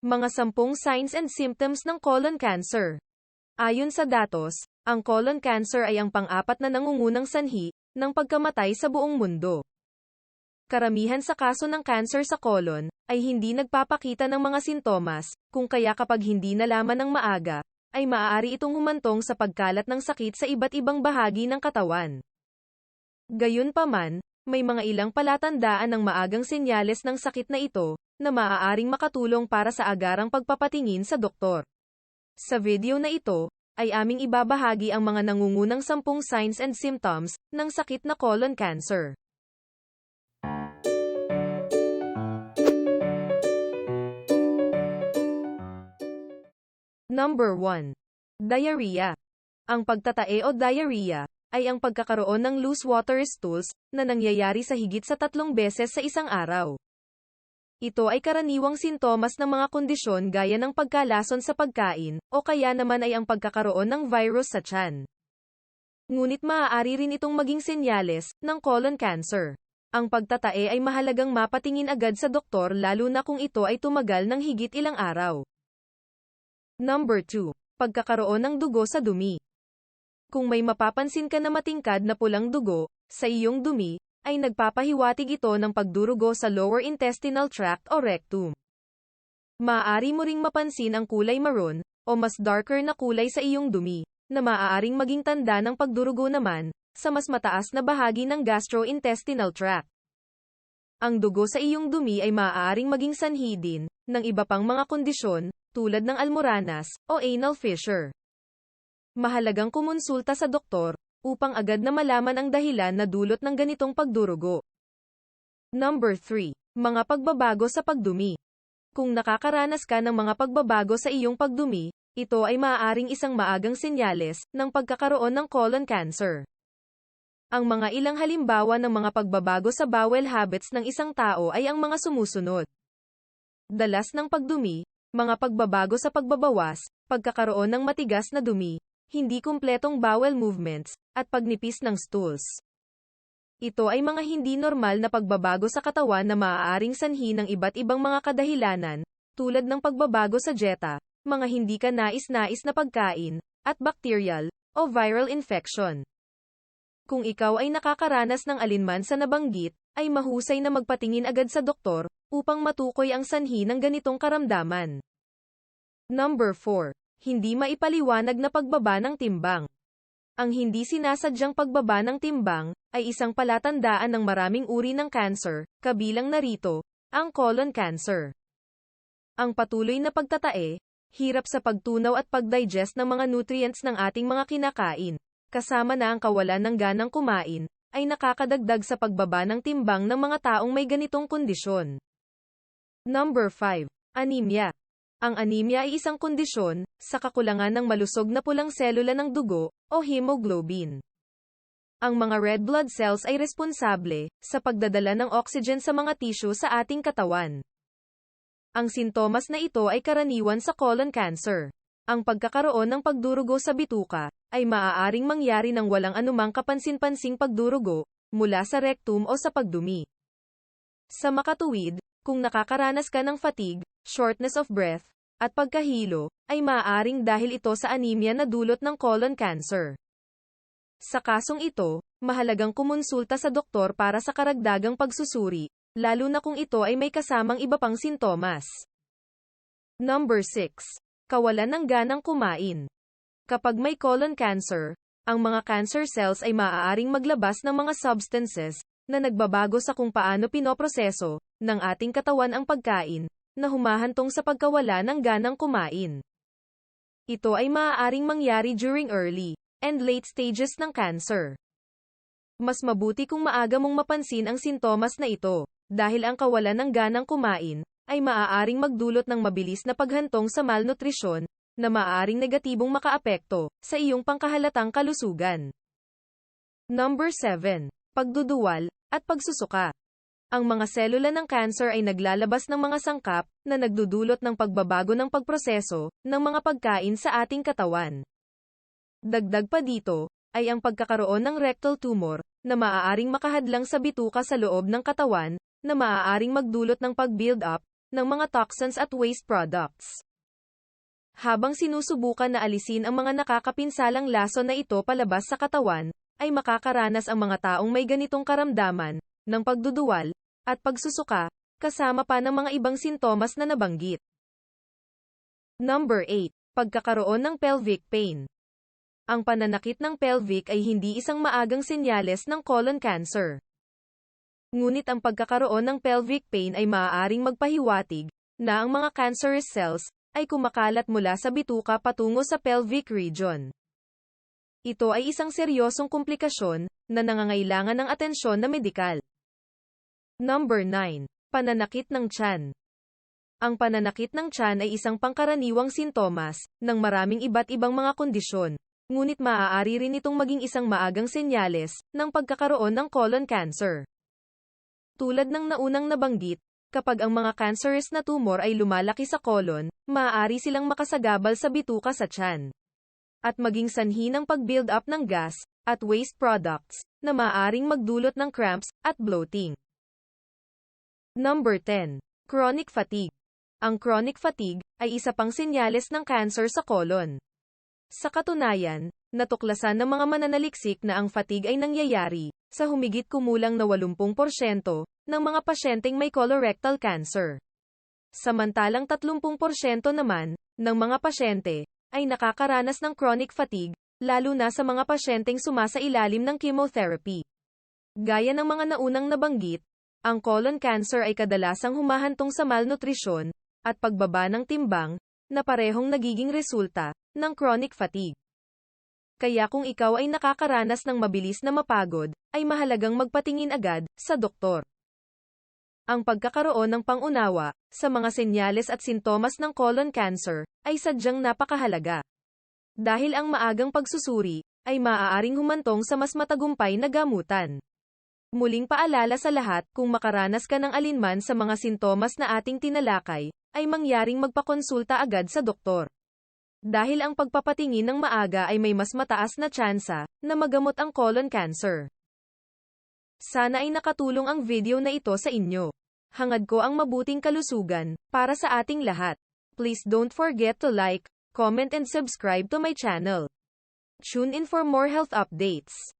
Mga 10 signs and symptoms ng colon cancer. Ayon sa datos, ang colon cancer ay ang pang-apat na nangungunang sanhi ng pagkamatay sa buong mundo. Karamihan sa kaso ng cancer sa colon ay hindi nagpapakita ng mga sintomas, kung kaya kapag hindi nalaman ng maaga, ay maaari itong humantong sa pagkalat ng sakit sa iba't ibang bahagi ng katawan. Gayunpaman, may mga ilang palatandaan ng maagang senyales ng sakit na ito, na maaaring makatulong para sa agarang pagpapatingin sa doktor. Sa video na ito, ay aming ibabahagi ang mga nangungunang 10 signs and symptoms ng sakit na colon cancer. Number 1. Diarrhea. Ang pagtatae o diarrhea ay ang pagkakaroon ng loose water stools na nangyayari sa higit sa 3 beses sa isang araw. Ito ay karaniwang sintomas ng mga kondisyon gaya ng pagkalason sa pagkain, o kaya naman ay ang pagkakaroon ng virus sa tiyan. Ngunit maaari rin itong maging senyales ng colon cancer. Ang pagtatae ay mahalagang mapatingin agad sa doktor lalo na kung ito ay tumagal ng higit ilang araw. Number 2. Pagkakaroon ng dugo sa dumi. Kung may mapapansin ka na matingkad na pulang dugo sa iyong dumi, ay nagpapahiwatig ito ng pagdurugo sa lower intestinal tract o rectum. Maaari mo ring mapansin ang kulay maroon, o mas darker na kulay sa iyong dumi, na maaaring maging tanda ng pagdurugo naman, sa mas mataas na bahagi ng gastrointestinal tract. Ang dugo sa iyong dumi ay maaaring maging sanhi din ng iba pang mga kondisyon, tulad ng almoranas, o anal fissure. Mahalagang kumonsulta sa doktor, upang agad na malaman ang dahilan na dulot ng ganitong pagdurugo. Number 3. Mga pagbabago sa pagdumi. Kung nakakaranas ka ng mga pagbabago sa iyong pagdumi, ito ay maaaring isang maagang senyales ng pagkakaroon ng colon cancer. Ang mga ilang halimbawa ng mga pagbabago sa bowel habits ng isang tao ay ang mga sumusunod. Dalas ng pagdumi, mga pagbabago sa pagbabawas, pagkakaroon ng matigas na dumi, hindi kumpletong bowel movements, at pagnipis ng stools. Ito ay mga hindi normal na pagbabago sa katawan na maaaring sanhi ng iba't ibang mga kadahilanan, tulad ng pagbabago sa dieta, mga hindi ka nais-nais na pagkain, at bacterial o viral infection. Kung ikaw ay nakakaranas ng alinman sa nabanggit, ay mahusay na magpatingin agad sa doktor, upang matukoy ang sanhi ng ganitong karamdaman. Number 4. Hindi maipaliwanag na pagbaba ng timbang. Ang hindi sinasadyang pagbaba ng timbang, ay isang palatandaan ng maraming uri ng cancer, kabilang narito, ang colon cancer. Ang patuloy na pagtatae, hirap sa pagtunaw at pagdigest ng mga nutrients ng ating mga kinakain, kasama na ang kawalan ng ganang kumain, ay nakakadagdag sa pagbaba ng timbang ng mga taong may ganitong kondisyon. Number 5. Anemia. Ang anemia ay isang kondisyon sa kakulangan ng malusog na pulang selula ng dugo, o hemoglobin. Ang mga red blood cells ay responsable sa pagdadala ng oxygen sa mga tissue sa ating katawan. Ang sintomas na ito ay karaniwan sa colon cancer. Ang pagkakaroon ng pagdurugo sa bituka ay maaaring mangyari ng walang anumang kapansin-pansing pagdurugo mula sa rectum o sa pagdumi. Sa makatuwid, kung nakakaranas ka ng fatigue, shortness of breath, at pagkahilo, ay maaaring dahil ito sa anemia na dulot ng colon cancer. Sa kasong ito, mahalagang kumonsulta sa doktor para sa karagdagang pagsusuri, lalo na kung ito ay may kasamang iba pang sintomas. Number 6. Kawalan ng ganang kumain. Kapag may colon cancer, ang mga cancer cells ay maaaring maglabas ng mga substances na nagbabago sa kung paano pinoproseso ng ating katawan ang pagkain, na humahantong sa pagkawala ng ganang kumain. Ito ay maaaring mangyari during early and late stages ng cancer. Mas mabuti kung maaga mong mapansin ang sintomas na ito, dahil ang kawalan ng ganang kumain ay maaaring magdulot ng mabilis na paghantong sa malnutrisyon, na maaaring negatibong makaapekto sa iyong pangkahalatang kalusugan. Number 7. Pagduduwal at pagsusuka. Ang mga selula ng cancer ay naglalabas ng mga sangkap na nagdudulot ng pagbabago ng pagproseso ng mga pagkain sa ating katawan. Dagdag pa dito, ay ang pagkakaroon ng rectal tumor, na maaaring makahadlang sa bituka sa loob ng katawan, na maaaring magdulot ng pag-build up ng mga toxins at waste products. Habang sinusubukan na alisin ang mga nakakapinsalang lason na ito palabas sa katawan, ay makakaranas ang mga taong may ganitong karamdaman, ng pagduduwal, at pagsusuka, kasama pa ng mga ibang sintomas na nabanggit. Number 8. Pagkakaroon ng pelvic pain. Ang pananakit ng pelvic ay hindi isang maagang senyales ng colon cancer. Ngunit ang pagkakaroon ng pelvic pain ay maaaring magpahiwatig na ang mga cancerous cells ay kumakalat mula sa bituka patungo sa pelvic region. Ito ay isang seryosong komplikasyon na nangangailangan ng atensyon na medikal. Number 9. Pananakit ng tiyan. Ang pananakit ng tiyan ay isang pangkaraniwang sintomas ng maraming iba't ibang mga kondisyon, ngunit maaari rin itong maging isang maagang senyales ng pagkakaroon ng colon cancer. Tulad ng naunang nabanggit, kapag ang mga cancerous na tumor ay lumalaki sa colon, maaari silang makasagabal sa bituka sa tiyan. At maging sanhi ng pag-build up ng gas, at waste products, na maaaring magdulot ng cramps, at bloating. Number 10. Chronic fatigue. Ang chronic fatigue, ay isa pang senyales ng cancer sa colon. Sa katunayan, natuklasan ng mga mananaliksik na ang fatigue ay nangyayari, sa humigit kumulang na 80% ng mga pasyenteng may colorectal cancer. Samantalang 30% naman ng mga pasyente ay nakakaranas ng chronic fatigue, lalo na sa mga pasyenteng sumasailalim ng chemotherapy. Gaya ng mga naunang nabanggit, ang colon cancer ay kadalasang humahantong sa malnutrisyon at pagbaba ng timbang na parehong nagiging resulta ng chronic fatigue. Kaya kung ikaw ay nakakaranas ng mabilis na mapagod, ay mahalagang magpatingin agad sa doktor. Ang pagkakaroon ng pangunawa sa mga senyales at sintomas ng colon cancer ay sadyang napakahalaga. Dahil ang maagang pagsusuri ay maaaring humantong sa mas matagumpay na gamutan. Muling paalala sa lahat, kung makaranas ka ng alinman sa mga sintomas na ating tinalakay, ay mangyaring magpakonsulta agad sa doktor. Dahil ang pagpapatingin ng maaga ay may mas mataas na tsansa na magamot ang colon cancer. Sana ay nakatulong ang video na ito sa inyo. Hangad ko ang mabuting kalusugan para sa ating lahat. Please don't forget to like, comment and subscribe to my channel. Tune in for more health updates.